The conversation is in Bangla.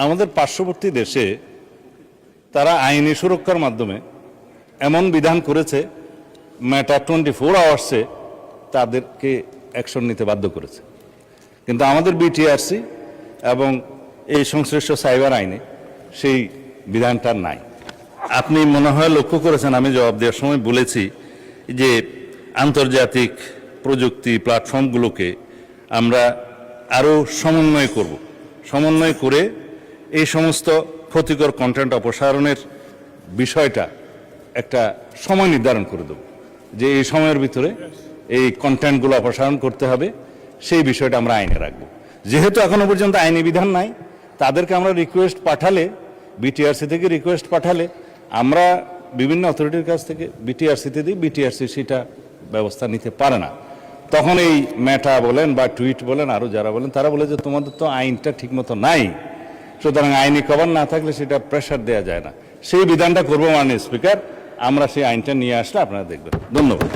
আমাদের পার্শ্ববর্তী দেশে তারা আইনি সুরক্ষার মাধ্যমে এমন বিধান করেছে, মেটা 24 আওয়ার্সে তাদেরকে অ্যাকশন নিতে বাধ্য করেছে। কিন্তু আমাদের বিটিআরসি এবং এই সংশ্লিষ্ট সাইবার আইনে সেই বিধানটা নাই। আপনি মনে হয় লক্ষ্য করেছেন, আমি জবাব দেওয়ার সময় বলেছি যে আন্তর্জাতিক প্রযুক্তি প্ল্যাটফর্মগুলোকে আমরা আরও সমন্বয় করে এই সমস্ত ক্ষতিকর কন্টেন্ট অপসারণের বিষয়টা একটা সময় নির্ধারণ করে দেব, যে এই সময়ের ভিতরে এই কন্টেন্টগুলো অপসারণ করতে হবে। সেই বিষয়টা আমরা আইনে রাখবো। যেহেতু এখনো পর্যন্ত আইনি বিধান নাই, তাদেরকে আমরা রিকোয়েস্ট পাঠালে, বিটিআরসি থেকে রিকোয়েস্ট পাঠালে আমরা বিভিন্ন অথরিটির কাছ থেকে বিটিআরসিতে দিই, বিটিআরসি সেটা ব্যবস্থা নিতে পারে না। তখন এই মেটা বলেন বা টুইট বলেন, আরও যারা বলেন, তারা বলে যে তোমাদের তো আইনটা ঠিকমতো নাই, সুতরাং আইনি কভার না থাকলে সেটা প্রেশার দেওয়া যায় না। সেই বিধানটা করবো মাননীয় স্পিকার, আমরা সেই আইনটা নিয়ে আসলে আপনারা দেখবেন। ধন্যবাদ।